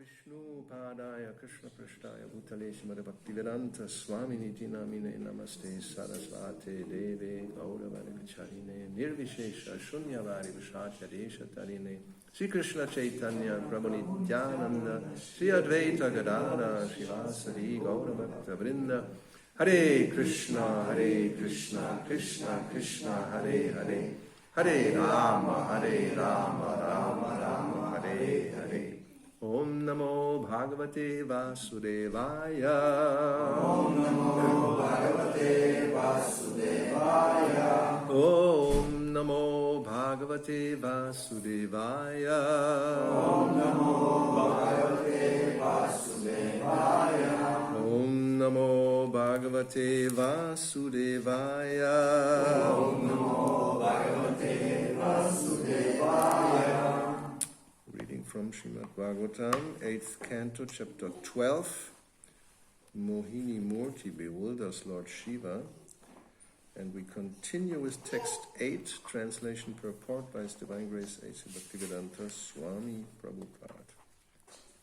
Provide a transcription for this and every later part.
Vishnu Padaya Krishna Prashtaya Bhutale Shimada Bhaktivedanta Swamini Namine Namaste Sarasvate Deve Gauravadagacharine Nirvishesha Shunyavari Vishacya Desha Tarine Sri Krishna Chaitanya Prabhu Nityananda Sri Advaita Gadara Shivasari Gauravakta Vrinda Hare Krishna Krishna Krishna Hare Hare Hare Rama Rama Rama Hare Hare Om Namo Bhagavate Vasudevaya Om Namo Bhagavate Vasudevaya Om Namo Bhagavate Vasudevaya Om Namo Bhagavate Vasudevaya Om Namo Bhagavate Vasudevaya Om Namo Bhagavate Vasudevaya. Reading from Srimad Bhagavatam, 8th Canto, Chapter 12. Mohini Murti bewilders Lord Shiva. And we continue with text 8, translation purport by His Divine Grace A.C. Bhaktivedanta Swami Prabhupada.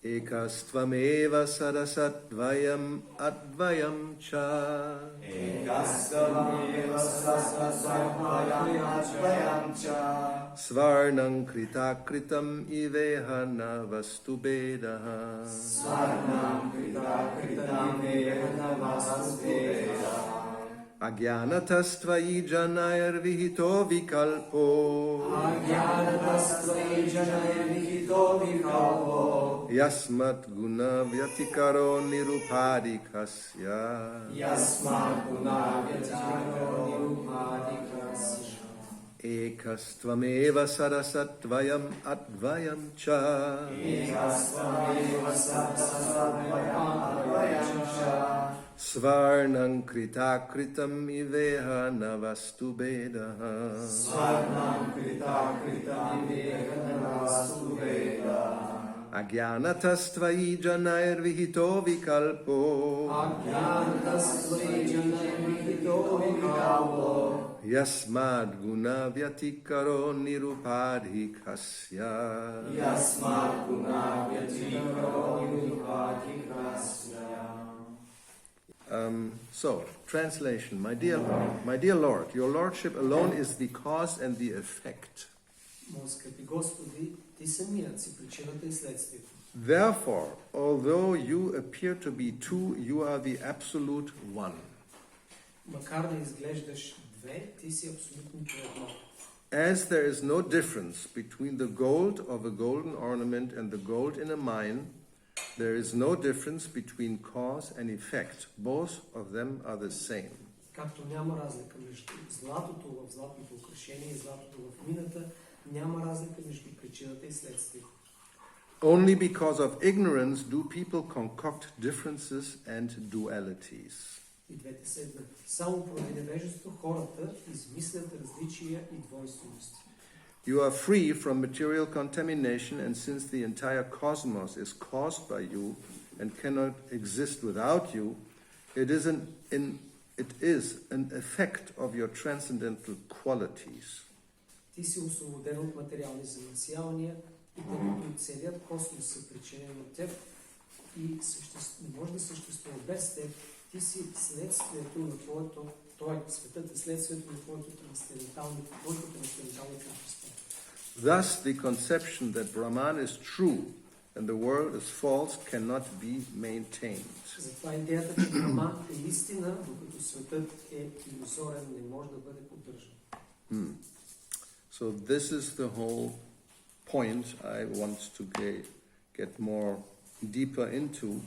Ekastvameva sarasat-dvayam advayam cha. Ekastvameva sarasat-dvayam advayam cha. Svarnam krita-kritam iveha na vastubedaha. Svarnam krita-kritam iveha na vastubedaha. Agyanatastvai janayar vihito vikalpo. Agyanatastvai janayar vihito vikalpo. Yasmat guna vyatikaro nirupadikasya. Yasmat guna vyatikaro nirupadikasya. Ekastvameva sarasat-dvayam advayam cha. Ekastvameva sarasat-dvayam advayam cha. Svarnam krita-kritam iveha navastubedaha. Svarnam krita-kritam iveha navastubedaha. Agyanatastvai janayar vihito vikalpo. Agyanatastvai janayar vihito vikalpo. Yasmad guna vyatikaro nirupadhikasya. Yasmad guna vyatikaro nirupadhikasya. So, translation. My dear Lord, your Lordship alone is the cause and the effect. Therefore, although you appear to be two, you are the absolute one. As there is no difference between the gold of a golden ornament and the gold in a mine, there is no difference between cause and effect. Both of them are the same. Както няма разлика между златото в златното украшение и златото в мината, няма разлика между причината и следствието. Only because of ignorance do people concoct differences and dualities. И двете са еднакви. Само поради невежество хората измислят различия и двойствености. You are free from material contamination, and since the entire cosmos is caused by you and cannot exist without you, it is an effect of your transcendental qualities. Ти си освободен от материални замърсявания и тъй като целият космос се причинен от теб и не може да съществува без теб, ти си следствието на твоето, светът е следствието на твоето трансцендентално качество. Thus, the conception that Brahman is true and the world is false cannot be maintained. Затова идеята, че Браман е истина, докато светът е илюзорен, не може да бъде поддържан. So this is the whole point I want to get more deeper into.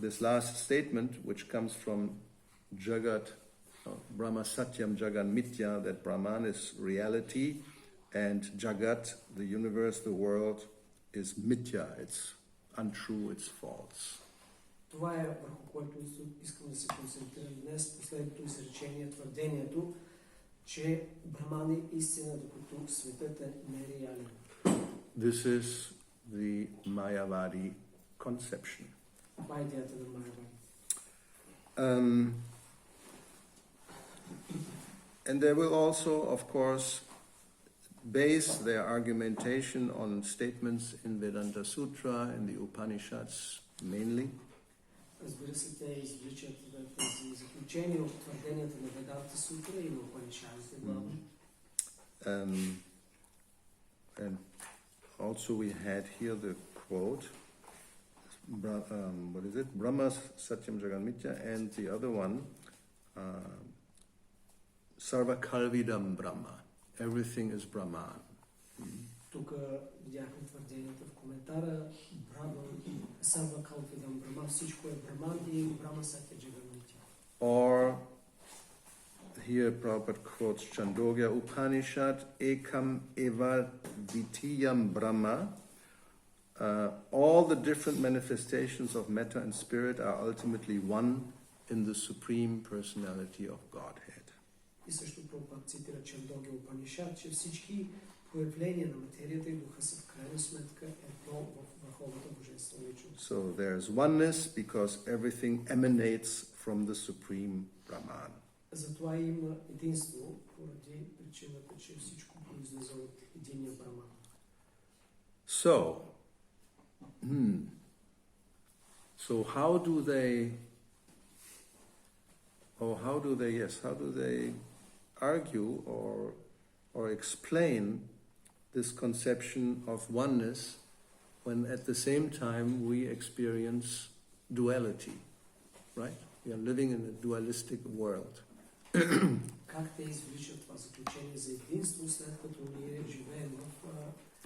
This last statement, which comes from Jagat, Brahma Satyam Jagat Mithya, that Brahman is reality, and Jagat, the universe, the world, is Mithya. It's untrue, it's false. Това е върху което искам да се концентрирам днес. Последното изречение, твърдението, че Браман е истина, докато светът е нереален. This is the Mayavadi conception. Това е идеята на Майявади. And there will also, of course, base their argumentation on statements in Vedanta Sutra and the Upanishads mainly. Разбира се, те извличат тези заключения от твърденията на Веданта Сутра и на Упанишадите главно. And also we had here the quote, what is it? Brahma Satyam Jaganmitya, and the other one, Sarva Kalvidam Brahma. Everything is Brahman. Тук видяхме твърденията в коментара. Сарва Калвидам Брахма, всичко е Браман и Брахма Сатя Джаганмитя. Or here Prabhupada quotes Chandogya Upanishad, Ekam Eva Vitiyam Brahma. All the different manifestations of matter and spirit are ultimately one in the Supreme Personality of Godhead. И също Прабхупада цитира Чандогя Упанишад, че всички появления на материята и духа са в крайна сметка едно в върховната божествена личност. So there's oneness because everything emanates from the Supreme Brahman. Затова има единство, поради причината, че всичко произлиза от единия Браман. So how do they argue or explain this conception of oneness when at the same time we experience duality, right? We are living in a dualistic world. Как те извличат това заключение за единство, след като ние живеем в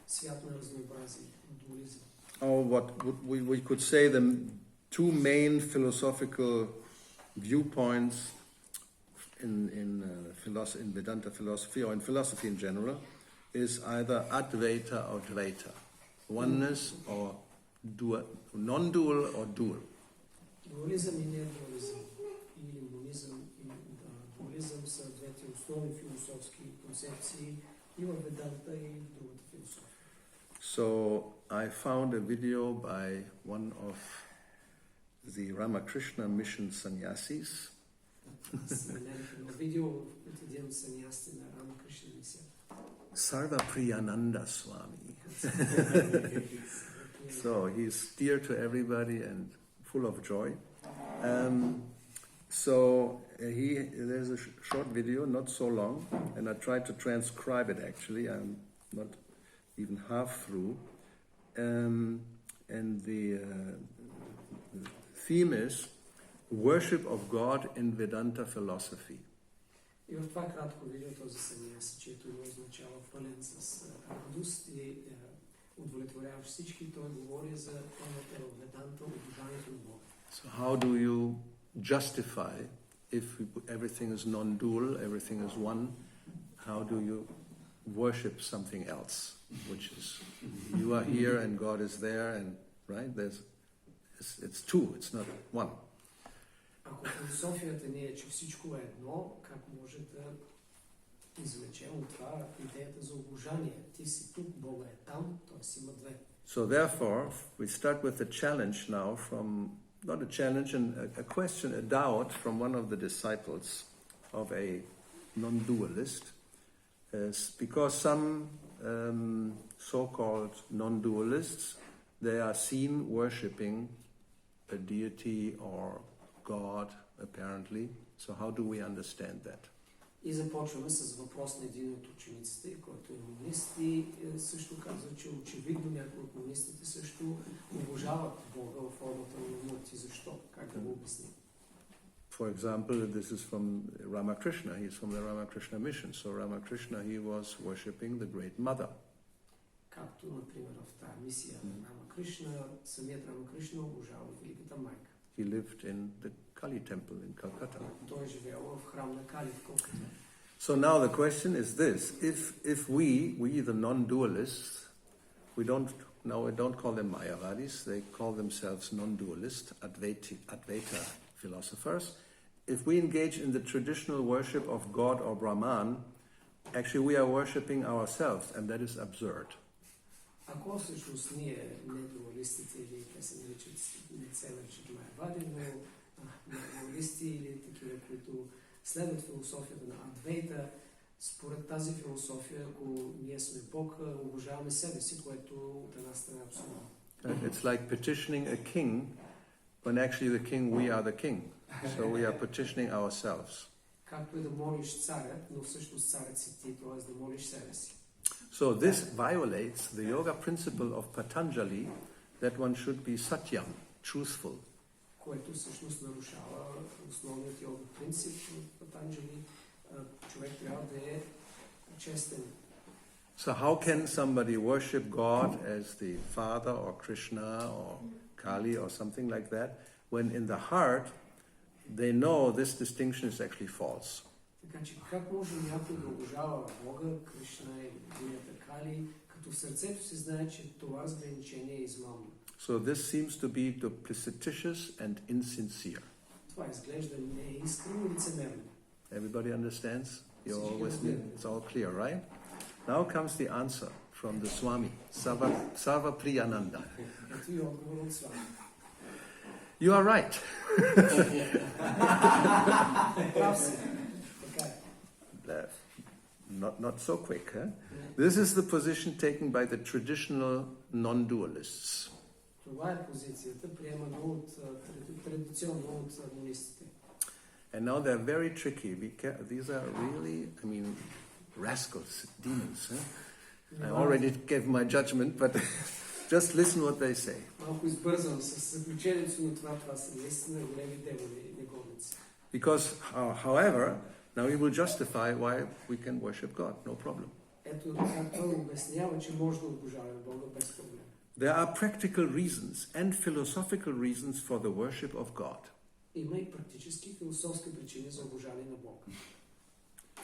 свят на разнообразие, дуализъм? Or what we could say the two main philosophical viewpoints in Vedanta philosophy or in philosophy in general is either Advaita or Dvaita, oneness or non-dual or dual. Дуализъм и недуализъм, или монизъм и дуализъм са двете основни философски концепции и в Веданта и в другата философия. So I found a video by one of the Ramakrishna mission sannyasis. Sarva Priyananda Swami. So he's dear to everybody and full of joy. There's a short video, not so long, and I tried to transcribe it actually. I'm not even half through. And the theme is worship of God in Vedanta philosophy. И в това кратко видео този саньяси, чието име означава пълен с радост и удовлетворяващ всички, той говори за темата в Веданта, обожанието на Бога. So how do you justify if everything is non-dual, everything is one? How do you worship something else, which is you are here and God is there, and right? It's two, it's not one. Ако философията ни е, че всичко е едно, как може да извлечем от това идеята за обожание? Ти си тук, Бога е там, т.е. има две. So therefore, we start with a challenge now from, not a challenge, a question, a doubt from one of the disciples of a non-dualist, because some so-called non-dualists, they are seen worshipping a deity or God, apparently. So how do we understand that? И започваме с въпрос на един от учениците, който е монист и също казва, че очевидно някои от монистите също обожават Бога в формата на мурти. Защо? Как да го обясним? For example, this is from Ramakrishna. He's from the Ramakrishna mission. So Ramakrishna, he was worshipping the Great Mother. Както, например, в тази мисия на Рамакришна, самият Рамакришна обожава Великата майка. He lived in the Kali temple in Calcutta. Той е живял в храм на Кали в Калката. So now the question is this: if we the non-dualists, we don't call them Mayavadis, they call themselves non-dualist, Advaita philosophers. If we engage in the traditional worship of God or Brahman, actually we are worshipping ourselves, and that is absurd. Ако всъщност ние недуалистите или те се наричат, не се наричат Майавади, но дуалисти или такива, които следват философията на Адвейта, Според тази философия, ако ние сме Бог, обожаваме себе си, което от една страна е абсолютно. It's like petitioning a king when actually the king, we are the king. So we are petitioning ourselves. Както и да молиш царят, но всъщност царят си ти, т.е. да молиш себе си. So this violates the yoga principle of Patanjali that one should be satyam, truthful. Което всъщност нарушава основният йога принцип в Патанджали. Човек трябва да е честен. So how can somebody worship God as the Father or Krishna or Kali or something like that when in the heart they know this distinction is actually false? Така че как може някой да обожава Бога, Кришна или богинята Кали, като в сърцето си знае, че това разграничение е измамно? So this seems to be duplicitous and insincere. Това изглежда неискрено и лицемерно. Everybody understands? You're all with me? It's all clear, right? Now comes the answer from the Swami, Sarva Priyananda. Ето и отговор от Свами. You are right. Прав си. Така е. Not so quick, huh? This is the position taken by the traditional non-dualists. Това е позицията, приемана традиционно от монистите. And now they're very tricky. These are really, rascals, demons. Huh? I already gave my judgment, but just listen what they say. Малко избързано с заключението на това са наистина големи демони и негодници. Because, however, now we will justify why we can worship God, no problem. Ето как той обяснява, че може да обожаваме Бога без проблем. There are practical reasons and philosophical reasons for the worship of God. Има и практически философски причини за обожание на Бога.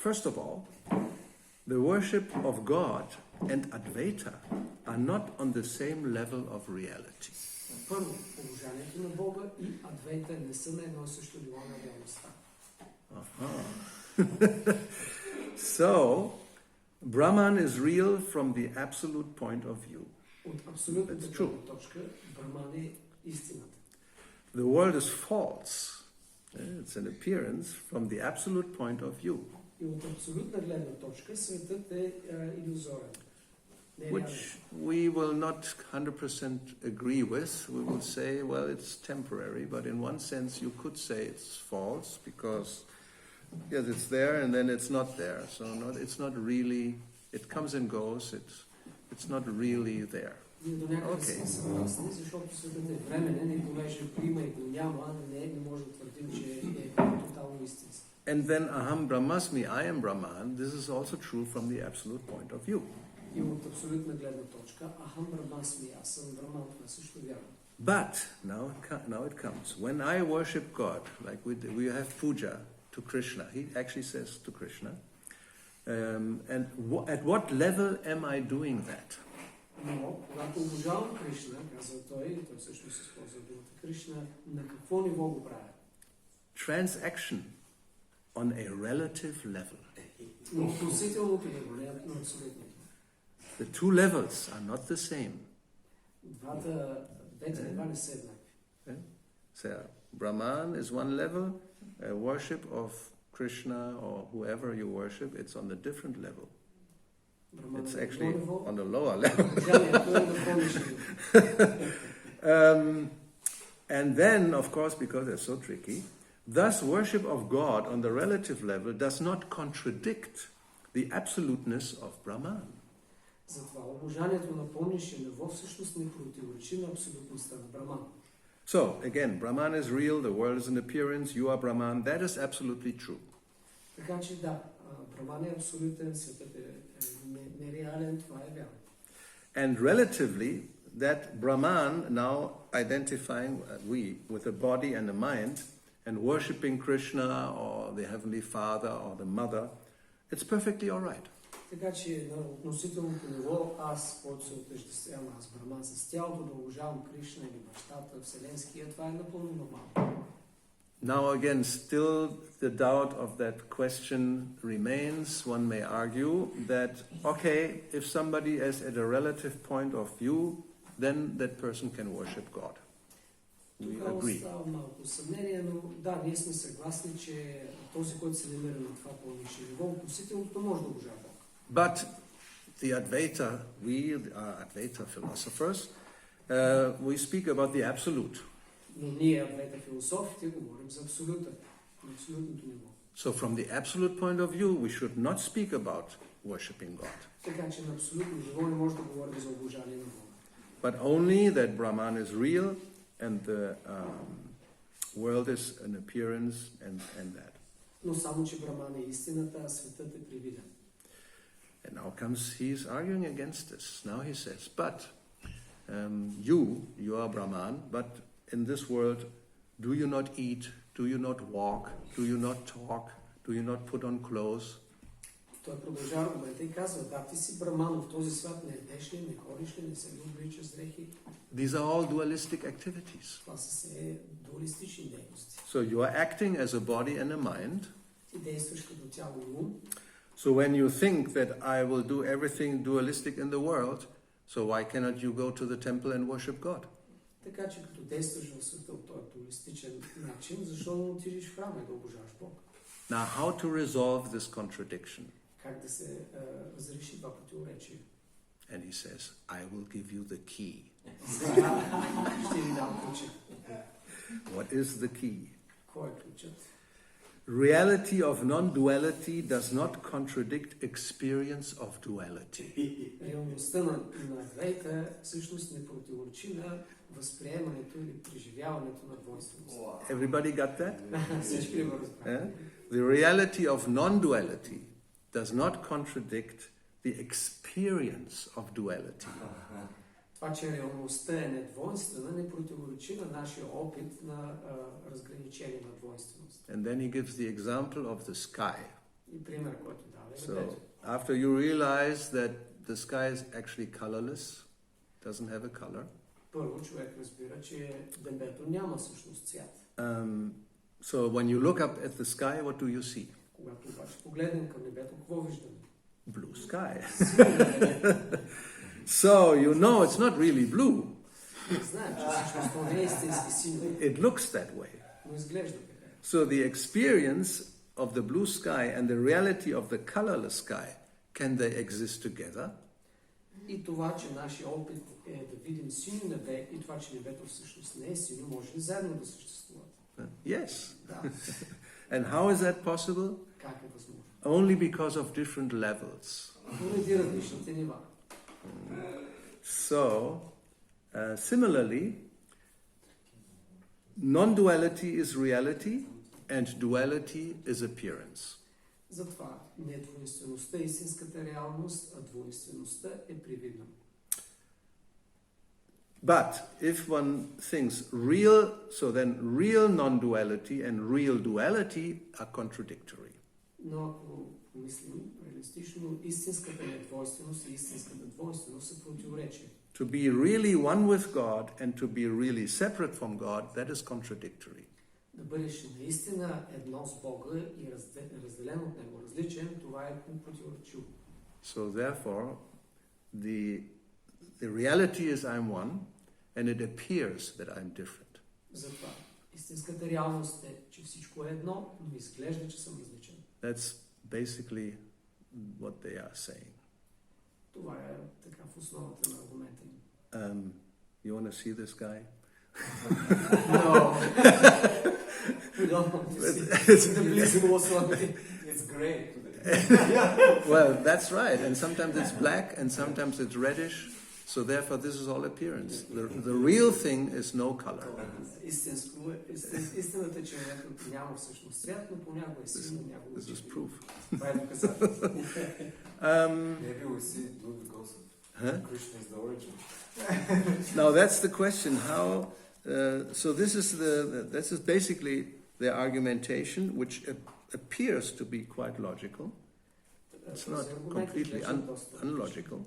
First of all, the worship of God and Advaita are not on the same level of reality. Първо, обожанието на Бога и Адвейта не са на едно също ниво на реалността. So, Brahman is real from the absolute point of view. От абсолютната гледна точка, Браман е истината. The world is false. It's an appearance from the absolute point of view. И от абсолютна гледна точка светът е илюзорен. Which we will not 100% agree with. We will say, well, it's temporary, but in one sense you could say it's false because, yes, it's there and then it's not there. So it's not really, it comes and goes, it's not really there. Ние до някъде сме съгласни, защото светът е временен и понеже го има и го няма, не може да твърдим, че е тотално истински. And then aham brahmasmi, I am Brahman, this is also true from the absolute point of view. И от абсолютна гледна точка, ахам брахмасми, аз съм Браман, това също вярвам. But now it comes. When I worship God, like we have puja to Krishna, he actually says to Krishna, and at what level am I doing that? Но, когато обожавам Кришна, казва той всъщност използва думата Кришна, на какво ниво го правя? Transaction on a relative level. На относителното ниво, не на абсолютното. The two levels are not the same. Двете нива не са еднакви. So, Brahman is one level, worship of Krishna or whoever you worship, it's on a different level. It's actually on the lower level. And then, of course, because they're so tricky, thus worship of God on the relative level does not contradict the absoluteness of Brahman. Затова обожанието на по-нисше ниво всъщност не противоречи на абсолютността на Браман. So, again, Brahman is real, the world is an appearance, you are Brahman, that is absolutely true. Така че да, Браман е абсолютен, светът е нереален, това е вярно. And relatively, that Brahman now identifying we with a body and a mind and worshipping Krishna or the Heavenly Father or the Mother, it's perfectly all right. Така че на относителното ниво аз, който се отъждествявам аз Браман с тялото, да уважавам Кришна или бащата, Вселенския, това е напълно нормално. Now again, still the doubt of that question remains. One may argue that, okay, if somebody is at a relative point of view, then that person can worship God. We Тук agree. остава малко съмнение, но да, ние сме съгласни, че този, който се намира на това по-нисше ниво, относителното може да обожава Бог. But the Advaita, we are Advaita philosophers, we speak about the absolute. Но ние, Адвайта философите, говорим за абсолютното ниво. So from the absolute point of view, we should not speak about worshipping God, Така че на абсолютно ниво не може да говорим за обожание на Бога. but only that Brahman is real and the world is an appearance and that. Но само, че Браман е истината, а светът е привиден. And now he's arguing against this. Now he says, but you are Brahman, but in this world, do you not eat? Do you not walk? Do you not talk? Do you not put on clothes? Той продължава аргумента и казва, да, ти си Браман, но в този свят не едеш ли, не ходиш ли, не се обличаш с дрехи. These are all dualistic activities. Това са все дуалистични дейности. So you are acting as a body and a mind. Ти действаш като тяло и ум. So when you think that I will do everything dualistic in the world, so why cannot you go to the temple and worship God? Така че като действаш в света от този дуалистичен начин, защо не отидеш в храма и да обожаваш Бог? Now how to resolve this contradiction? Как да се разреши това противоречие? And he says, I will give you the key. Ще ви дам ключа. What is the key? Кой е ключът? Reality of non-duality does not contradict experience of duality. Реалността на Адвайта всъщност не противоречи на възприемането или преживяването на двойственост. Everybody got that? Всички ли го разбрахме? The reality of non-duality does not contradict the experience of duality. Това, че реалността е недвойствена, не противоречи на нашия опит на разграничение на двойственост. And then he gives the example of the sky. И пример, който дава е So небето. after you realize that the sky is actually colorless, doesn't have a color, Първо човек разбира, че небето няма всъщност цвят. so when you look up at the sky, what do you see? Когато обаче погледнем към небето, какво виждаме? Blue sky. Синьо небе. So you know it's not really blue. Знаем, че всъщност това не е истински синьо, It looks that way. но изглежда така. So the experience of the blue sky and the reality of the colorless sky, can they exist together? И това, че нашия опит е да видим синьо небе и това, че небето всъщност не е синьо, може ли заедно да съществуват? Yes. Да. And how is that possible? Как е възможно? Only because of different levels. Поради различните нива. So, similarly, non-duality is reality and duality is appearance. Затова недвойствеността е истинската реалност, а двойствеността е привидна. But if one thinks real, so then real non-duality and real duality are contradictory. Но ако мислим реалистично, истинската недвойственост и истинската двойственост са противоречия. To be really one with God and to be really separate from God, that is contradictory. Да бъдеш наистина едно с Бога и разделен от Него, различен, това е противоречиво. So therefore, the reality is I'm one, and it appears that I'm different. Затова истинската реалност е, че всичко е едно, но изглежда, че съм различен. That's basically what they are saying. Това е така в основата на аргумента им. You want to see this guy? No. We don't want to see the blissful slowly. It's great. Well, that's right. And sometimes it's black and sometimes it's reddish. So therefore this is all appearance. The real thing is no color. Истината е, че няма всъщност цвят, но понякога е силно, някога This is proof. Това е доказателство. Maybe we see blue because Krishna is the origin. Now that's the question. How? So this is basically their argumentation, which appears to be quite logical. It's not completely unlogical.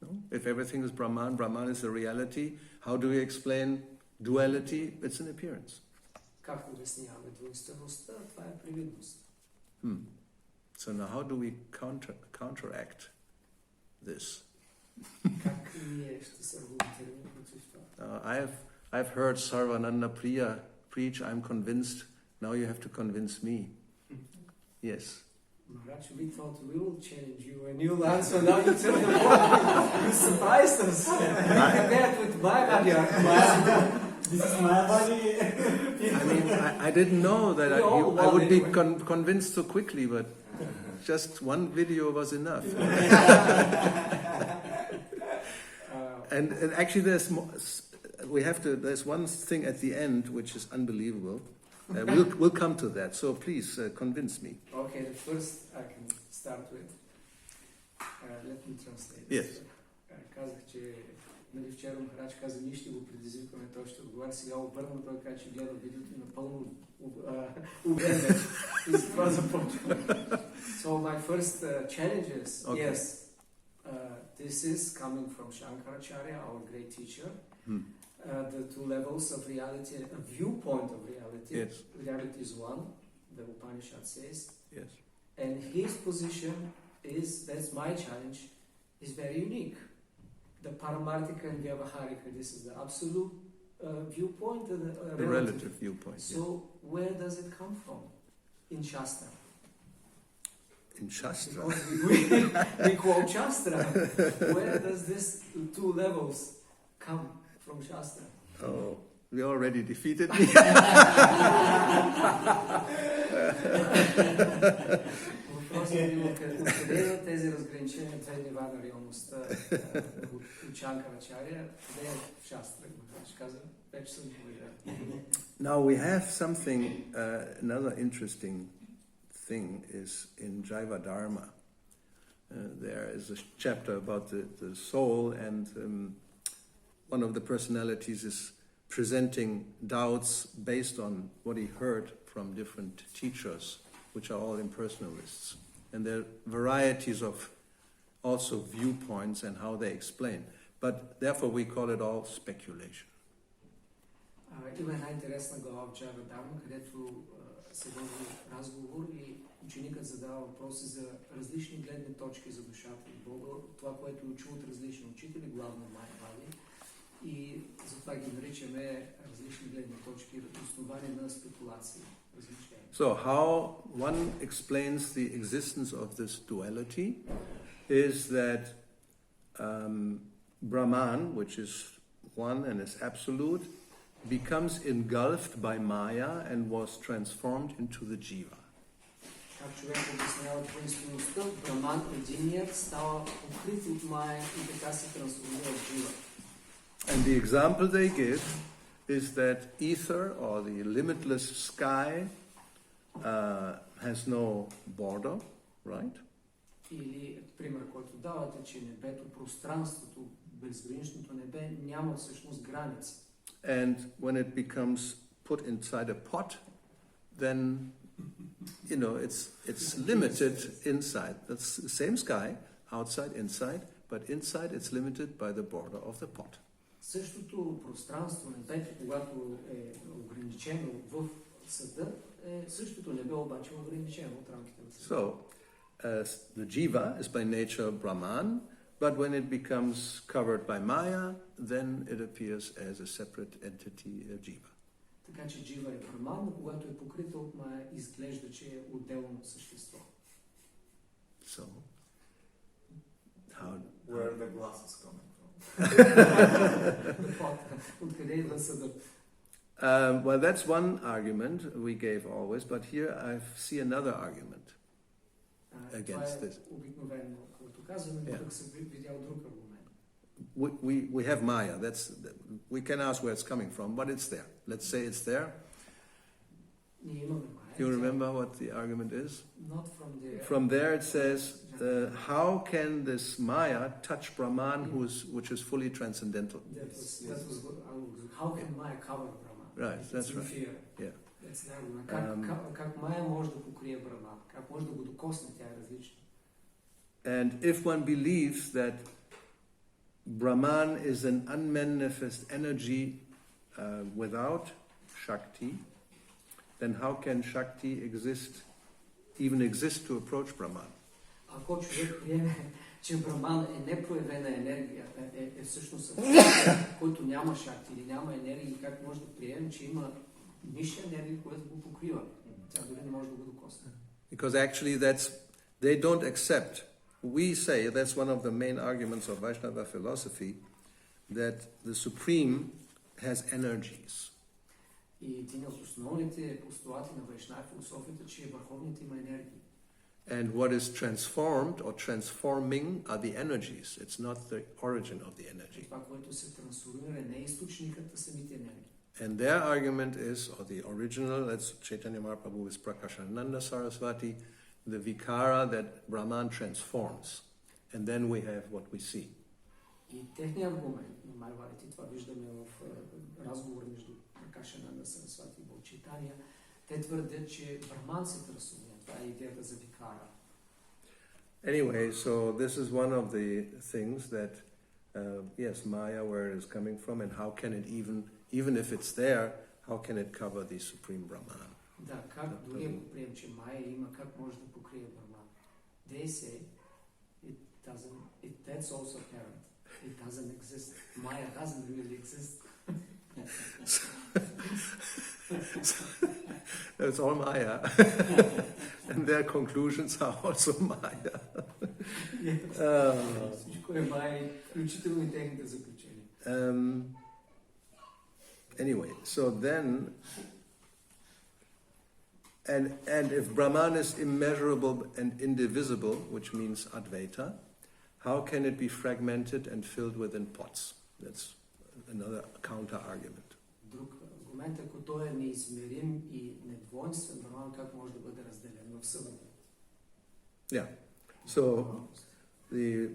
No? If everything is Brahman, Brahman is the reality. How do we explain duality? It's an appearance. Как обясняваме двойствеността? Това е привидност. So now how do we counteract this? Как ние ще се аргументираме против това? I've heard Sarvananda Priya preach, I'm convinced, now you have to convince me. Yes. Maharaj, we thought we will challenge you and you'll answer now. You tell the world. You surprised us. We compared with my body. This is my body. I mean, I didn't know that I would be convinced so quickly, but just one video was enough. And actually, there's one thing at the end which is unbelievable. We'll come to that. So please convince me. Okay, the first I can start with. Let me translate. Yes. Казах, че нали, вчера Махарадж каза, ние ще го предизвикаме, той ще отговаря. Сега обърна, той каза, че гледа видеото и напълно убеден. И с това започвам. So my first challenge is, Okay. yes, this is coming from Shankaracharya, our great teacher. The two levels of reality, a viewpoint of reality. Yes. Reality is one, the Upanishad says. Yes. And his position is, that's my challenge, is very unique. The Paramarthika and Vyavaharika, this is the absolute viewpoint and The relative viewpoint. So where does it come from? In Shastra. In Shastra. We quote Shastra. Where does this two levels come from Shastra? Oh, we already defeated me. Въпросът е било откъде идват тези разграничения, две нива на реалността от Шанкарачаря, къде е в Шастра? Ще каза, вече съм говорил. Now we have something, another interesting thing is in Jaiva Dharma. There is a chapter about the soul, and one of the personalities is presenting doubts based on what he heard from different teachers, which are all impersonalists. And there are varieties of also viewpoints and how they explain. But therefore we call it all speculation. Има една интересна глава в Джайва Дарма, където се води разговор и ученикът задава въпроси за различни гледни точки за душата и Бога, това, което е учил от различни учители, главно Майя. И затова ги наричаме различни гледни точки, основани на спекулации. So how one explains the existence of this duality is that Brahman, which is one and is absolute, becomes engulfed by Maya and was transformed into the jiva. Как човек обяснява двойствеността, Браман единият става покрит от Майя и така се трансформира в джива. And the example they give is that ether or the limitless sky has no border, right? Или пример, който давате, че небето, пространството, безграничното небе няма всъщност граници. And when it becomes put inside a pot, then it's limited inside. That's the same sky, outside, inside, but inside it's limited by the border of the pot. Същото пространство, небето, когато е ограничено в съда, е същото небе, обаче ограничено от рамките на съда. So, the jiva is by nature Brahman, but when it becomes covered by Maya, then it appears as a separate entity, jiva. Така че джива е Браман, но когато е покрита от Майя, изглежда, че е отделно същество. So, how... Where are the glasses coming from? Откъде идва съдът? Well, that's one argument we gave always, but here I see another argument against this. Обикновено, когато казваме, тук съм видял друг аргумент. We have Maya. We can ask where it's coming from, but it's there. Let's say it's there. Ние имаме Майя. You remember what the argument is? Not from there. From there it says, how can this Maya touch Brahman, which is fully transcendental? That was how can Maya cover Brahman? Right, that's right. Fear. Yeah. That's the argument. Как Майя може да покрие Браман? Как може да го докосне? Тя е различна. And if one believes that Brahman is an unmanifest energy without Shakti, then how can Shakti even exist to approach Brahman? Ако човек приеме, че Браман е непроявена енергия, е всъщност който няма шакти или няма енергия, и как може да приемем, че има ниша енергия, която го покрива. Тя дори не може да го докосне. Because actually they don't accept. We say, that's one of the main arguments of Vaishnava philosophy, that the Supreme has energies. И един от основните постулати на Вайшнава философията, че върховните има енергии. And what is transformed or transforming are the energies. It's not the origin of the energy. Това, което се трансформира, не е източникът, а самите енергии. And their argument is, or the original, that's Chaitanya Mahaprabhu with Prakashananda Saraswati, the vikara that Brahman transforms. And then we have what we see. И техният аргумент на Майварите, това виждаме в разговор между Prakashananda Saraswati и Чайтания, те твърдят, че Браман се трансформира. Това е идеята за викара. Anyway, so this is one of the things that, yes, Maya, where it is coming from, and how can it even if it's there, how can it cover the Supreme Brahman? Да, как дори ако прием, че Майя има, как може да покрие Браман? They say that's also apparent. It doesn't exist. Maya doesn't really exist. It's all Maya. And their conclusions are also Maya. Всичко е Майя, включително и техните заключения. Anyway, so then, and if Brahman is immeasurable and indivisible, which means Advaita, how can it be fragmented and filled within pots? That's another counter-argument. Друг аргумент, ако той е неизмерим и недвойствен, Браман как може да бъде разделен в съвън? Yeah. So the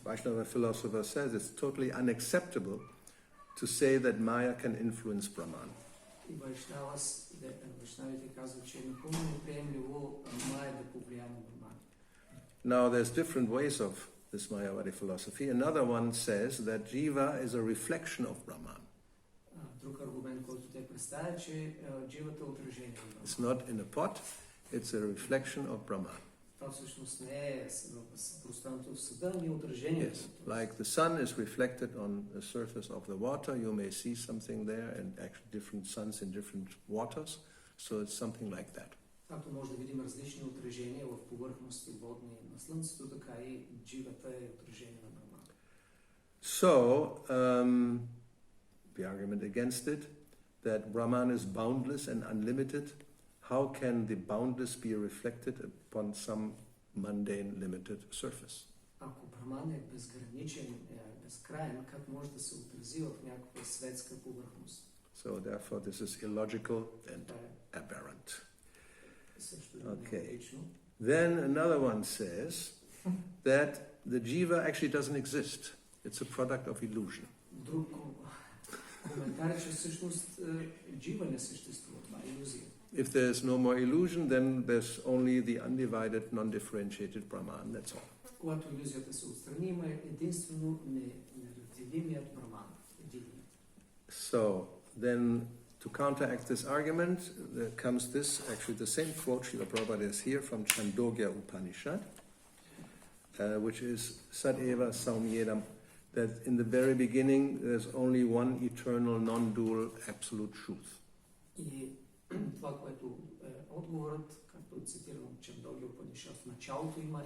Vaishnava philosopher says it's totally unacceptable to say that Maya can influence Brahman. И вайшнавите казват, че е напълно неприемливо Майя да повлия на Браман. Now there's different ways of this Mayavadi philosophy. Another one says that Jiva is a reflection of Brahman. Друг аргумент, който те представят, че дживата е отражение на Браман. It's not in a pot, it's a reflection of Brahman. Това всъщност не е пространството в съда, ами отражение. Yes, like the sun is reflected on the surface of the water, you may see something there, and actually different suns in different waters, so it's something like that. Както може да видим различни отражения в повърхности водни на Слънцето, така и дживата е отражение на Браман. So, the argument against it, that Brahman is boundless and unlimited, how can the boundless be reflected upon some mundane limited surface? Ако Браман е безграничен, безкрайен, как може да се отрази в някаква светска повърхност? So therefore this is illogical and aberrant. Okay. Then another one says that the jiva actually doesn't exist. It's a product of illusion. Друг коментар е, че всъщност джива не съществува. Това е илюзия. If there's no more illusion, then there's only the undivided, non-differentiated Brahman, that's all. Когато илюзията се отстрани, има единствено неразделимият Браман. So then, to counteract this argument, there comes this, actually the same quote Srila Prabhupada is here from Chandogya Upanishad, which is Sadeva Saumyedam, that in the very beginning there's only one eternal, non-dual, absolute truth. И това, което е отговорът, както е цитирано от Чандогя Упанишад, в началото има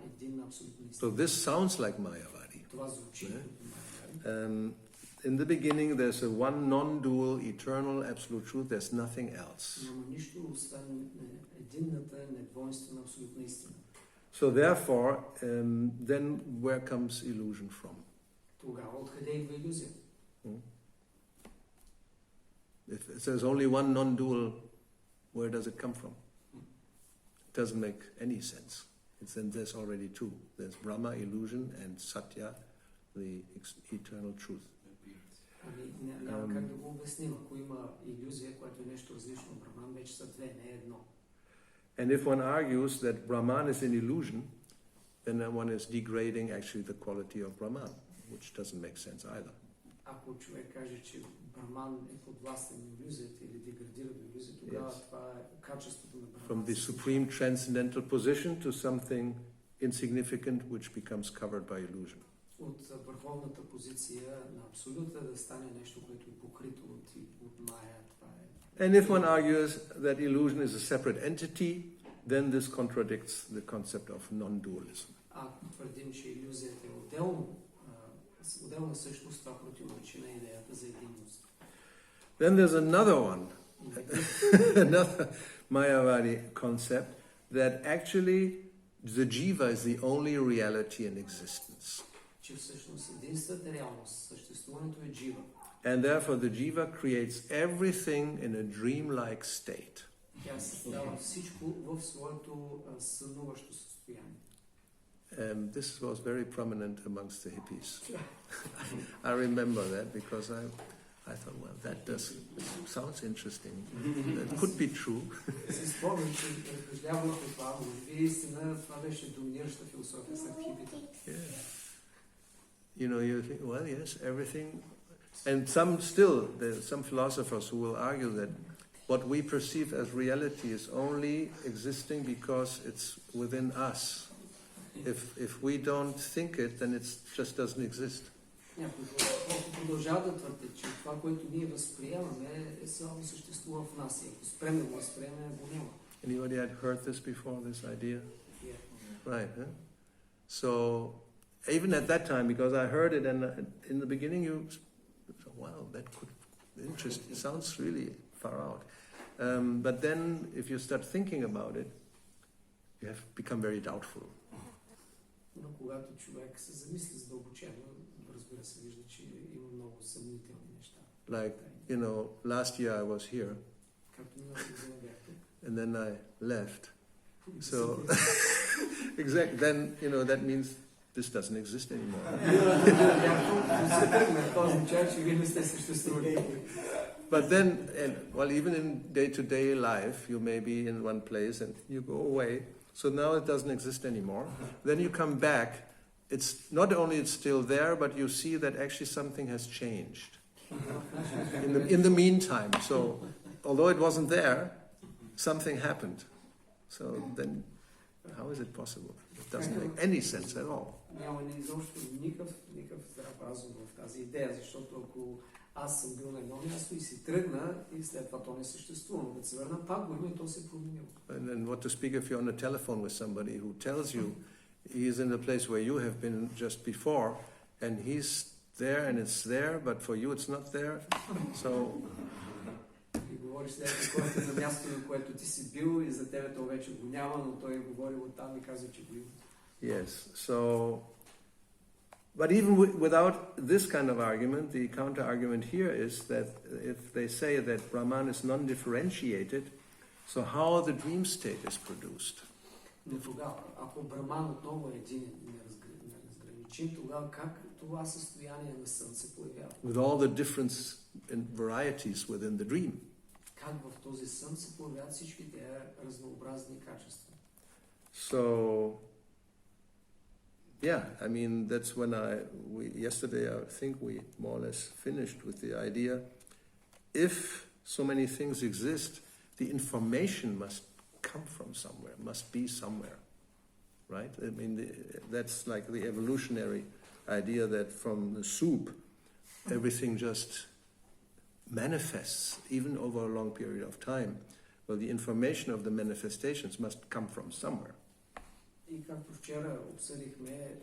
единна абсолютна истина. So this sounds like Mayavadi. Това звучи като Майавади. In the beginning there's a one non-dual, eternal, absolute truth, there's nothing else. Няма нищо, освен единната, недвойствена абсолютна истина. So therefore, then where comes illusion from? Тогава откъде идва илюзията? If there's only one non-dual, where does it come from? It doesn't make any sense. Then there's already two. There's Brahma, illusion, and Satya, the eternal truth. Няма как да го обясним. Ако има илюзия, която е нещо различно от Браман, вече са две, не едно. And if one argues that Brahman is an illusion, then one is degrading actually the quality of Brahman, which doesn't make sense either. Ако човек каже, че Браман е подвластен на илюзията или деградира до илюзия, тогава това е качеството на Браман. From the supreme transcendental position to something insignificant which becomes covered by illusion. От върховната позиция на абсолюта да стане нещо, което е покрито от мая. Това е. And if one argues that illusion is a separate entity, then this contradicts the concept of non-dualism. Ако твърдим, че илюзията е отделна същност, това противоречи на идеята за единност. Then there's another one, another Mayavadi concept, that actually the jiva is the only reality in existence. Че всъщност единствената реалност, съществуването е джива. And therefore the jiva creates everything in a dreamlike state. Тя създава всичко в своето сънуващо състояние. This was very prominent amongst the hippies. I remember that because I thought, well, that sounds interesting. That could be true. Си спомням, че размишлявах по това, може би истина това беше доминираща философия сред хипите. You know, you think, well, yes, everything. And there's some philosophers who will argue that what we perceive as reality is only existing because it's within us. If we don't think it, then it just doesn't exist. Някои продължават да твърдят, че това, което ние възприемаме, само съществува в нас. И ако спреме го възприемаме, го няма. Anybody had heard this before, this idea? Yeah. Right, huh? So, even at that time, because I heard it, and in the beginning you thought, wow, that could be interesting. It sounds really far out. But then, if you start thinking about it, you have become very doubtful. Но когато човек се замисли задълбочено, разбира се, вижда, че има много съмнителни неща. Like, you know, last year I was here, Както миналата година бях тук. and then I left. So, exactly, then, you know, that means this doesn't exist anymore. But then, well, even in day-to-day life, you may be in one place and you go away. So now it doesn't exist anymore. Then you come back. It's not only it's still there, but you see that actually something has changed in the meantime. So, although it wasn't there, something happened. So then, how is it possible? It doesn't make any sense at all. Няма изобщо никакъв здрав разум в тази идея, защото ако аз съм бил на едно място и си тръгна и след това то не съществува, но да се върна пак го има и то се променило. And then what to speak if you're on a telephone with somebody who tells you he is in the place where you have been just before, and he's there and it's there, but for you it's not there. So И говориш след който на място, на което ти си бил и за тебе то вече го няма, но той е говорил оттам и казва, че го има. yes, so but even without this kind of argument, the counter argument here is that if they say that Brahman is non-differentiated, so how the dream state is produced? Но тогава, ако Браман отново е един неразграничим, тогава как това състояние на сън се появява? With all the difference and varieties within the dream. Как в този сън се появяват всички тези разнообразни качества? So, yeah, I mean, that's when yesterday I think we more or less finished with the idea, if so many things exist, the information must come from somewhere, must be somewhere, right? I mean, that's like the evolutionary idea that from the soup, everything just manifests, even over a long period of time. Well, the information of the manifestations must come from somewhere. И както вчера обсъдихме,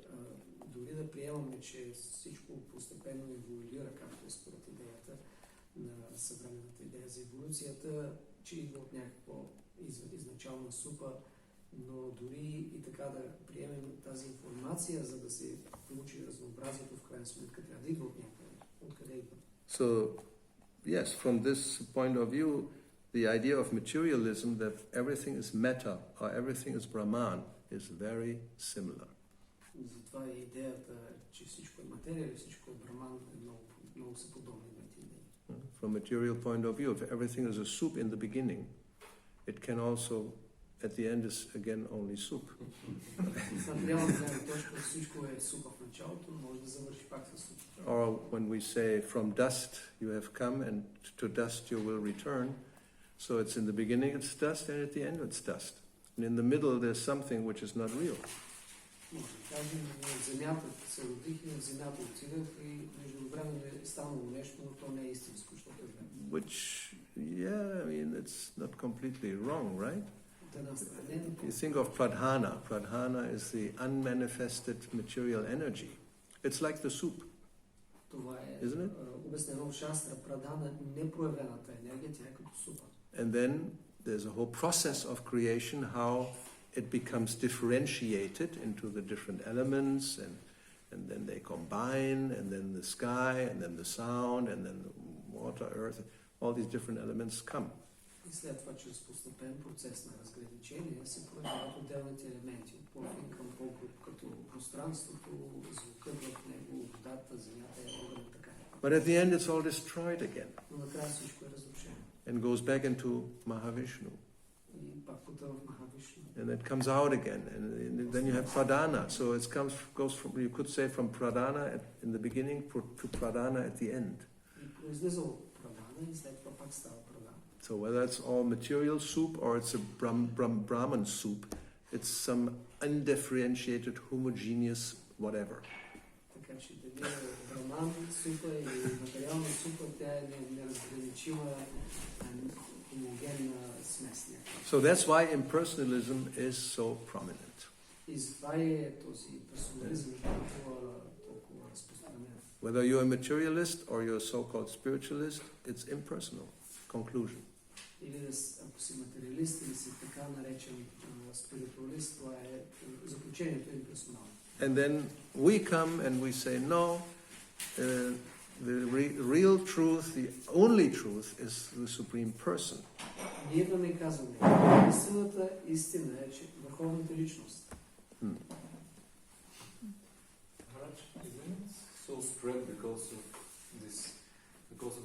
дори да приемаме, че всичко постепенно еволюира, както е според идеята на съвременната идея за еволюцията, че идва от някаква изначална супа, но дори и така да приемем тази информация, за да се получи разнообразието, в крайна сметка трябва да идва от някъде. Откъде идва? So, yes, from this point of view, the idea of materialism that everything is matter or everything is Brahman is very similar. Затова и идеята, че всичко е материя или всичко е Браман, много са подобни двете идеи. From material point of view, if everything is a soup in the beginning, it can also, at the end, is again only soup. Материална гледна точка, всичко е супа в началото, може да завърши пак със суп. Or when we say, from dust you have come and to dust you will return. So it's in the beginning it's dust and at the end it's dust. And in the middle there's something which is not real. Може да кажем, ние от земята се родих и от земята отидах и междувременно е станало нещо, но то не е истинско, защото е време. Which, yeah, I mean, it's not completely wrong, right? От една страна не е You напълно. think of pradhana. Pradhana is the unmanifested material energy. It's like the soup. Това е Isn't it? обяснено в шастра, прадана, непроявената енергия, тя е като супа. And then there's a whole process of creation, how it becomes differentiated into the different elements, and then they combine, and then the sky, and then the sound, and then the water, earth, all these different elements come. И след това, чрез постепен процес на разграничение, се проявяват отделните елементи, от по-един към по-груб, като пространството, звукът в него, водата, земята, огън, така. But at the end it's all destroyed again, Но накрая всичко е разрушено. and goes back into Mahavishnu. И пак потъва в Махавишну. And it comes out again, and then you have pradhana. So it goes from, you could say, from pradhana in the beginning to pradhana at the end. И произлиза от прадана и след това пак става прадана. So whether it's all material soup or it's a Brahman soup, it's some undifferentiated, homogeneous whatever. Така че дали е браман супа или материална супа, тя е неразграничима, хомогенна смес. So that's why impersonalism is so prominent. И затова е този персонализъм толкова разпространен. Whether you're a materialist or you're a so-called spiritualist, it's impersonal. Conclusion. Или ако си материалист, или си така наречен спиритуалист, това е заключението е имперсонално. And then we come and we say, no, the real truth, the only truth is the Supreme Person. Ние идваме и казваме, истината истина е, че върховната личност. Isn't it so spread because of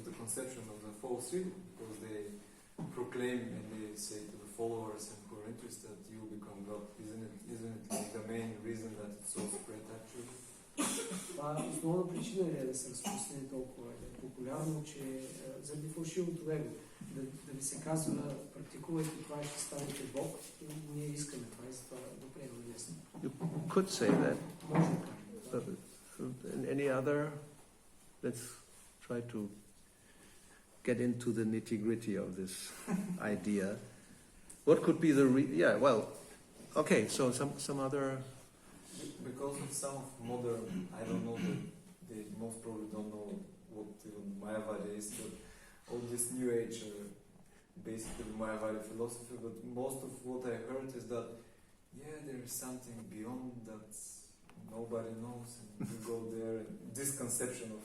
the conception of the false ego? Because they proclaim and they say to the followers and who are interested that you become God. Isn't it like the main reason that it's so spread actually? Това основна причина е да се разпространи толкова популярно, че заради фалшивото его, да ви се казва, практикувайте това и ще станете Бог, и ние искаме това и затова да приемаме ясно. You could say that. Може да кажем. And any other? Let's try to get into the nitty-gritty of this idea. What could be the okay, so some other. Because of some of modern, I don't know, they most probably don't know what even Mayavada is, but all this New Age, basically Mayavada philosophy, but most of what I heard is that, yeah, there is something beyond that nobody knows, and you go there, and this conception of...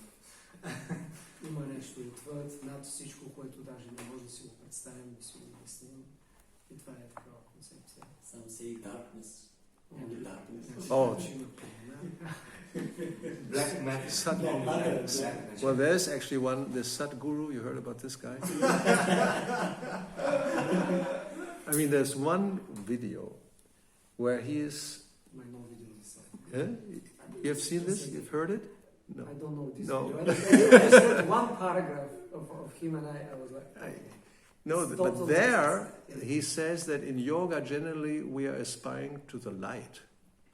Има нещо отвъд, над всичко, което даже не може да си го представим, да си го обясним. И това е такава концепция. Some say darkness. Only darkness. Oh. Black matter. Well, there's actually one, this Sadhguru, you heard about this guy? I mean, there's one video where he is... You have seen this? You've heard it? No. I don't know this No. video. I just read one paragraph of him and I was like... No, but there he says that in yoga generally we are aspiring to the light.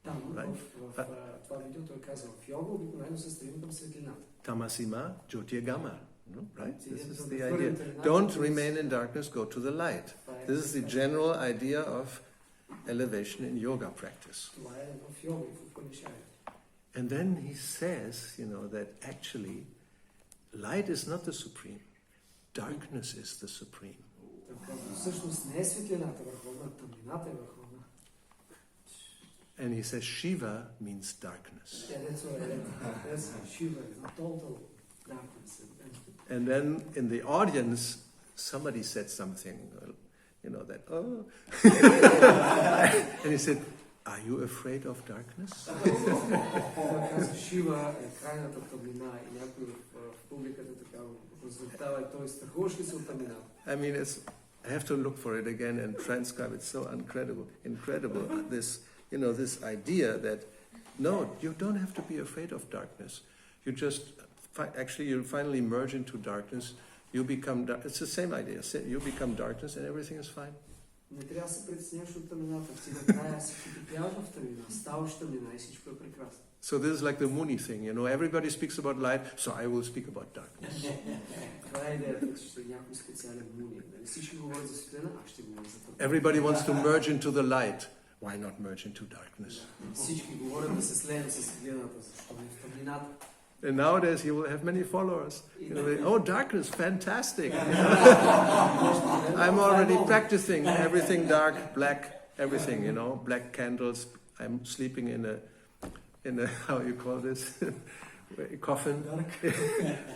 Там, Right. в това видео той казва, в йога обикновено се стремим към светлината. Tamasima jyotirgama. No? Right? This is the Yeah. idea. Don't remain in darkness, go to the light. This is the general idea of elevation in yoga practice. Това е в йога и в Упанишадите. And then he says, that actually light is not the supreme. Darkness is the supreme. Всъщност не е светлината върховна, тъмнината е върховна. And he says Shiva means darkness. That's Shiva, total darkness. And then in the audience, somebody said something, that, oh. And he said, are you afraid of darkness? Шива е крайната тъмнина и някой в публиката така развъртава и той страхуваш ли се от тъмнината? I mean, I have to look for it again and transcribe it. So incredible. This idea that no, you don't have to be afraid of darkness. You just you finally merge into darkness. You become. It's the same idea. You become darkness, and everything is fine. Не трябва да се притесняваш от тъмнината. Ти накрая си потопяваш в тъмнина, ставаш тъмнина и всичко е прекрасно. So this is like the Mooney thing, you know, everybody speaks about light, so I will speak about darkness. Това е идеята, че ще е някой специален муния. Нали? Всички говорят за светлина, аз ще говоря за тъмнина. Everybody wants to merge into the light. Why not merge into darkness? Всички говорят да се слеем с светлината, защо не в тъмнината. And nowadays he will have many followers. You know, oh, darkness, fantastic. I'm already practicing everything dark, black, everything, you know, black candles. I'm sleeping in a how you call this, coffin.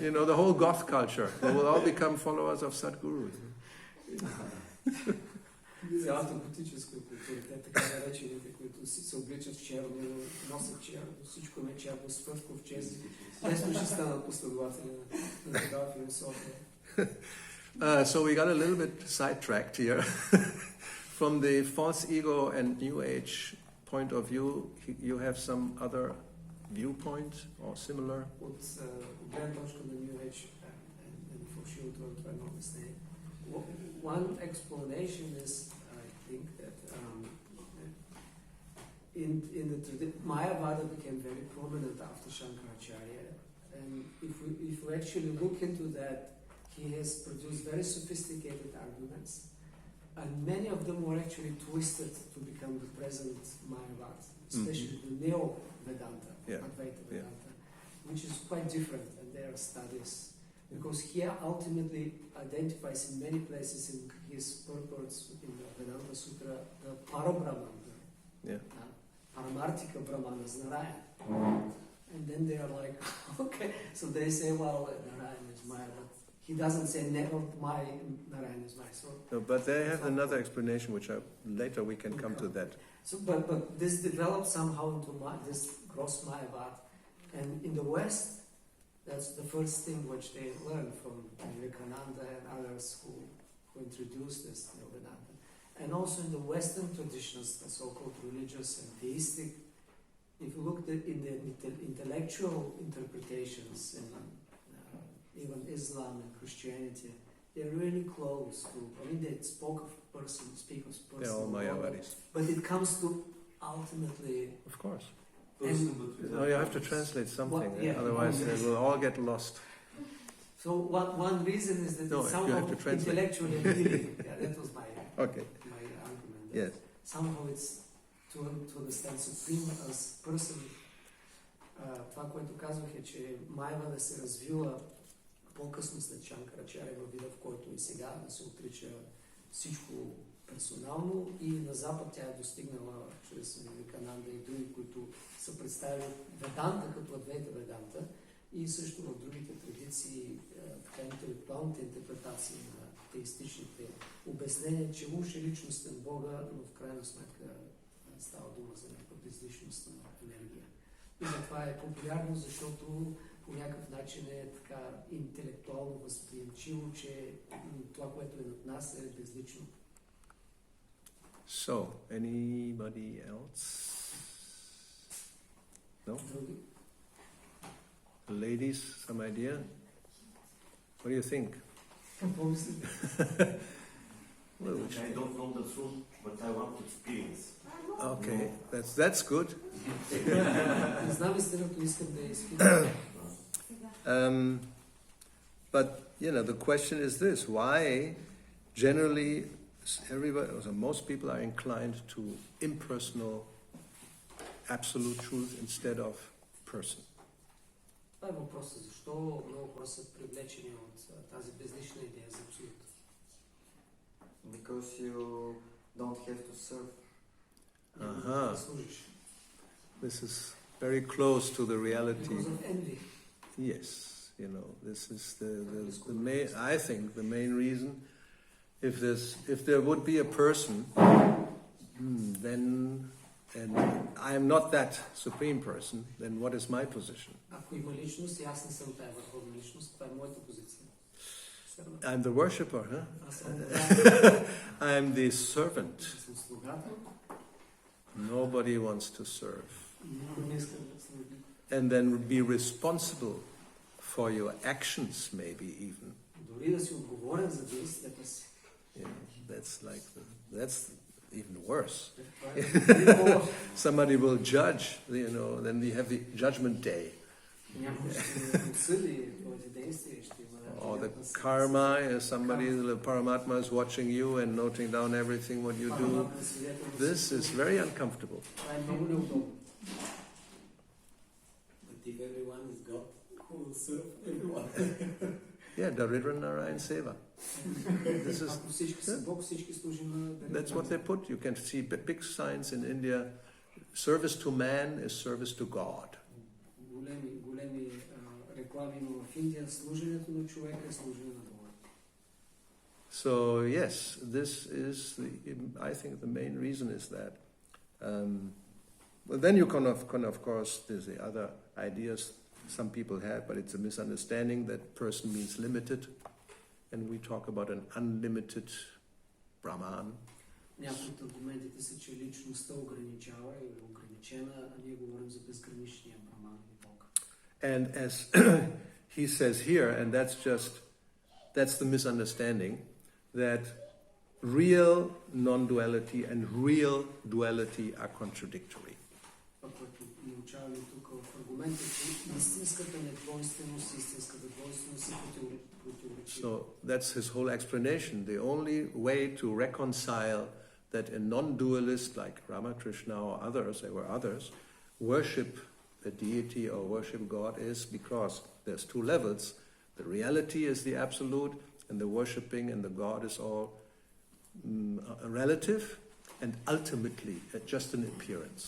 You know, the whole goth culture. They will all become followers of Sadhguru. Автоготическа култура, те така наречените, които се обличат в черно, носят черно, всичко е черно, свъртко в чест. Лесно ще станат последователи на такава философия. So we got a little bit sidetracked here. From the false ego and New Age point of view, you have some other viewpoint or similar? От гледна точка на New Age and фалшивото евентуално обяснение. One explanation is, I think, that in the tradition, Mayavada became very prominent after Shankaracharya, and if we actually look into that, he has produced very sophisticated arguments, and many of them were actually twisted to become the present Mayavada, especially the Neo-Vedanta, Advaita Vedanta, which is quite different, and there are studies. Because he ultimately identifies in many places in his purports in the Vedanta Sutra the Parabrahman, Paramartika Brahmanas, Narayana. And then they are like, okay, so they say, well, Narayana is Maya, but he doesn't say never my Narayana is Maya. So, No, but they have another explanation, which later we can come to that. So, but this developed somehow into this gross Mayavad. And in the West, that's the first thing which they learned from Vivekananda and others who introduced this Vedanta. And also in the Western traditions, the so-called religious and theistic, if you look in the intellectual interpretations in even Islam and Christianity, they're really close to, I mean, they speak of person. They're all Mayavadis. But it comes to ultimately... Of course. No, you have to translate something, otherwise they will all get lost. So one reason is that it's somehow intellectually appealing. That was my argument. Yes. Somehow it's to understand supreme as person. Това, което казвах е, че Майва да се развила по-късно след Шанкарачаря във вида, в който и сега да се отрича всичко персонално, и на Запад тя е достигнала чрез Вивекананда и други, които са представили Веданта като Адвейта Веданта, и също в другите традиции, така интелектуалните интерпретации на теистичните обяснения, че уж е личностен Бога, но в крайна сметка става дума за някаква безличностна енергия. И затова е популярно, защото по някакъв начин е така интелектуално възприемчиво, че това, което е над нас, е безлично. So, anybody else? No? Ladies, some idea? What do you think? Well, I don't know the truth, but I want to experience. Okay, that's good. But you know, the question is this: why generally everybody, or most people, are inclined to impersonal, absolute truth instead of person? Това е въпросът. Защо много хора са привлечени от тази безлична идея за абсолют? Because you don't have to serve. This is very close to the reality. Because of envy. Yes, you know, this is the main. I think the main reason. If there would be a person, then, and I am not that supreme person, then what is my position? Ако има личност, аз не съм тая върховна личност, това е моята позиция. I'm the worshipper, huh? I'm the servant. Nobody wants to serve. And then be responsible for your actions, maybe even. Дори да си отговорен за действията си. That's like that's even worse. Това е по-лошо. Somebody will judge, then we have the judgment day. Някой ще отсъди твоите действия, ще има Or the вероятно karma, somebody, the Paramatma is watching you and noting down everything what you do. Параматма свидетел на This всичко. is very uncomfortable. Това е много неудобно. But if everyone is God, who will serve everyone? Yeah, Daridra Narayan Seva. This is, Ако всички са Бог, всички служим на that's what they put. You can see big signs in India. Service to man is service to God. Големи реклами има в Индия. Служенето на човека е служене на Бога. So yes, this is I think the main reason is that. Well, then you can of course, there's the other ideas some people have, but it's a misunderstanding that person means limited, and we talk about an unlimited Brahman. Някои от аргументите са, че личността ограничава или ограничена, а ние говорим за безграничния Браман и Бог. And as he says here, and that's the misunderstanding, that real non-duality and real duality are contradictory. Това, което научаваме тук в аргумента, че истинската недвойственост и истинската двойственост са противоречиви. So that's his whole explanation. The only way to reconcile that a non-dualist like Ramakrishna or others, there were others, worship a deity or worship God is because there's two levels. The reality is the absolute, and the worshipping and the God is all relative and ultimately just an appearance.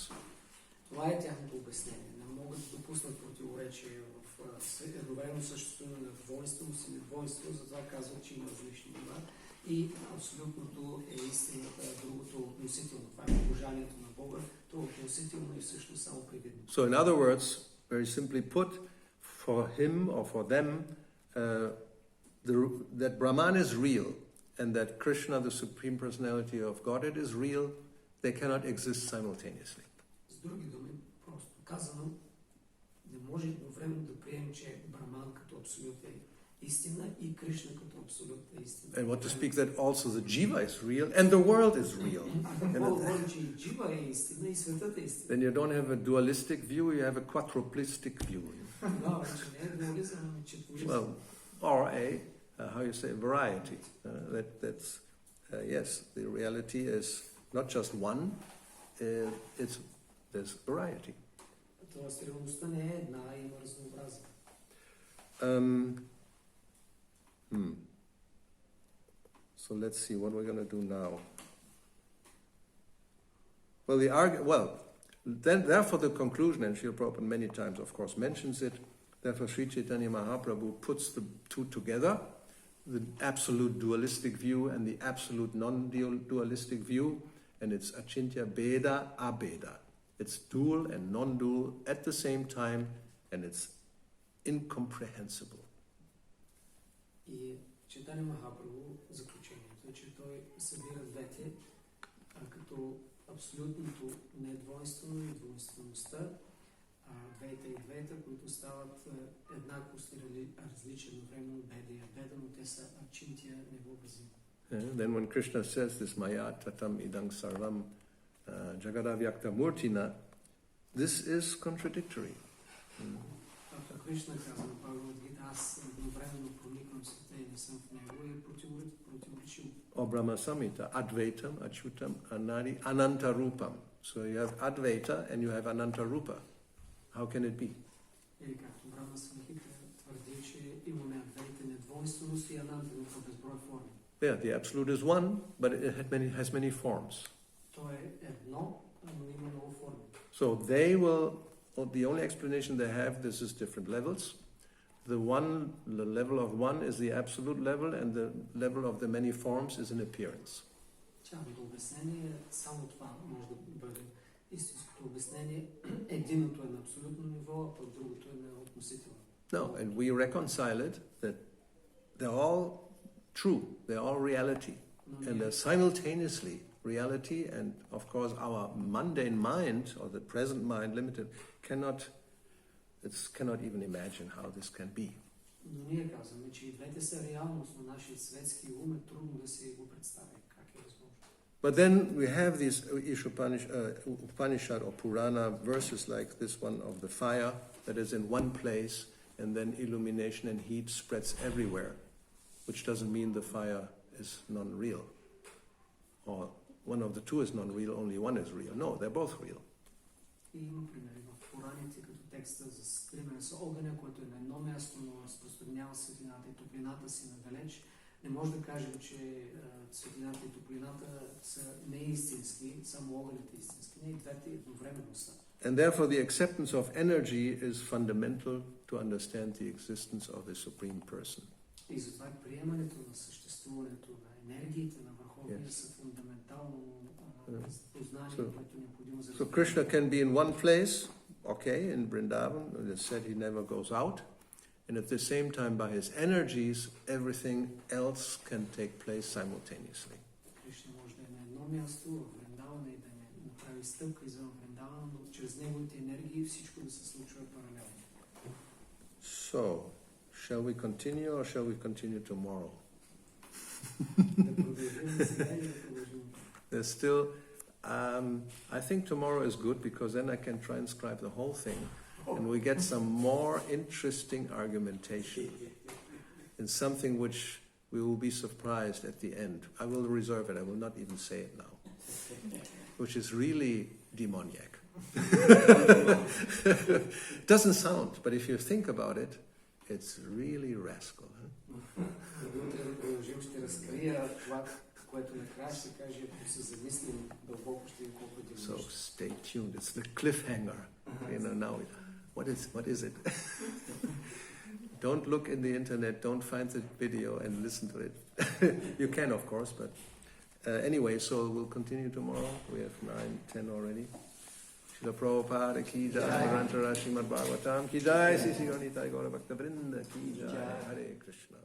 Това е тяхното обяснение. Не могат да допуснат противоречие в едновременно съществуване на двойственост и недвойство, затова казват, че има различни нива. И абсолютното е истината, другото относително. Това е обожанието на Бога, то е относително и всъщност само привидно. So in other words, very simply put, for him or for them, that Brahman is real and that Krishna, the Supreme Personality of Godhead, is real, they cannot exist simultaneously. С други думи, просто казано, не може едновременно да приемем, че Браман като абсолют е истина и Кришна като абсолют е истина. And what to speak that also the jiva is real and the world is real. Какво говорим, че и джива е истина и светът е истина? Then you don't have a dualistic view, you have a quadruplistic view. Да, вече не е дуализъм, ами четворизъм. Well, or how you say, variety. That's yes, the reality is not just one, there's variety. Тоест, реалността не е една, има разнообразие. So let's see what we're going to do now. Therefore the conclusion, and Srila Prabhupada many times of course mentions it, therefore Sri Chaitanya Mahaprabhu puts the two together, the absolute dualistic view and the absolute non-dualistic view, and it's Achintya Beda Abeda. It's dual and non-dual at the same time, and it's incomprehensible. И Чайтания Махапрабху, заключението е, че той събира двете, като абсолютното недвойствено и двойствеността, двете и двете, които стават еднаквост и различен временно беда и беда, но те са Ачинтия невъобразимо. Then when Krishna says this Maya Tatam Idang Sarvam Jagadavyakta Murtina, this is contradictory. Ако Кришна казва на Бхагавад-гита, аз едновременно прониквам в света и не съм в него, е противоречиво. Or Brahma Samhita, Advaitam, Achyutam, Anadi, Ananta Rupam. So you have Advaita and you have Ananta Rupa. How can it be? Или както Брахма Самхита твърди, че имаме Адвейта недвойственост и Ананта Рупа безброй форми. Yeah, the absolute is one, but it has many forms. То е едно, но има много форми. So the only explanation they have, this is different levels. The level of one is the absolute level, and the level of the many forms is an appearance. Тяхното обяснение, само това може да бъде истинското обяснение. Единото е на абсолютно ниво, а пък другото е на относително. No, and we reconcile it that they're all true, they're all reality, and they're simultaneously reality, and of course our mundane mind, or the present mind limited, cannot even imagine how this can be. Но ние казваме, че и двете са реалност, но нашия светски ум е трудно да се го представи как е възможно. But then we have these Upanishad or Purana verses like this one of the fire that is in one place and then illumination and heat spreads everywhere, which doesn't mean the fire is non-real. Or one of the two is non-real, only one is real. No, they're both real. И има примери в Пураните, като текста за пример с огъня, който е на едно място, но разпространява светлината и топлината си надалеч. Не може да кажем, че светлината и топлината са неистински, само огънят е истински. Не, и двете едновременно са. And therefore the acceptance of energy is fundamental to understand the existence of the Supreme Person. И затова приемането на съществуването на енергиите на Върховния са фундаментално познание, което е необходимо за So Krishna can be in one place, okay, in Vrindavan, it is said he never goes out, and at the same time by his energies, everything else can take place simultaneously. Кришна може да е на едно място, в Вриндавана и да не направи стъпка извън Вриндавана, но чрез неговите енергии всичко да се случва паралелно. So, shall we continue or shall we continue tomorrow? Да продължим сега или да продължим? There's still, I think tomorrow is good because then I can transcribe the whole thing and we get some more interesting argumentation in something which we will be surprised at the end. I will reserve it, I will not even say it now, which is really demoniac. Doesn't sound, but if you think about it, it's really rascal. Huh? Утре да продължим, ще разкрия това, което накрая ще каже, ако се замислим дълбоко, ще видим колко е So демонично. stay tuned. It's the cliffhanger. You know now. What is it? Don't look in the internet. Don't find the video and listen to it. You can, of course, but anyway. So we'll continue tomorrow. We have 9:10 already. Srila Prabhupada ki jai, Narantara Srimad Bhagavatam ki jai, Sri Sri Gaura Bhakta Vrinda ki jai, Hare Krishna.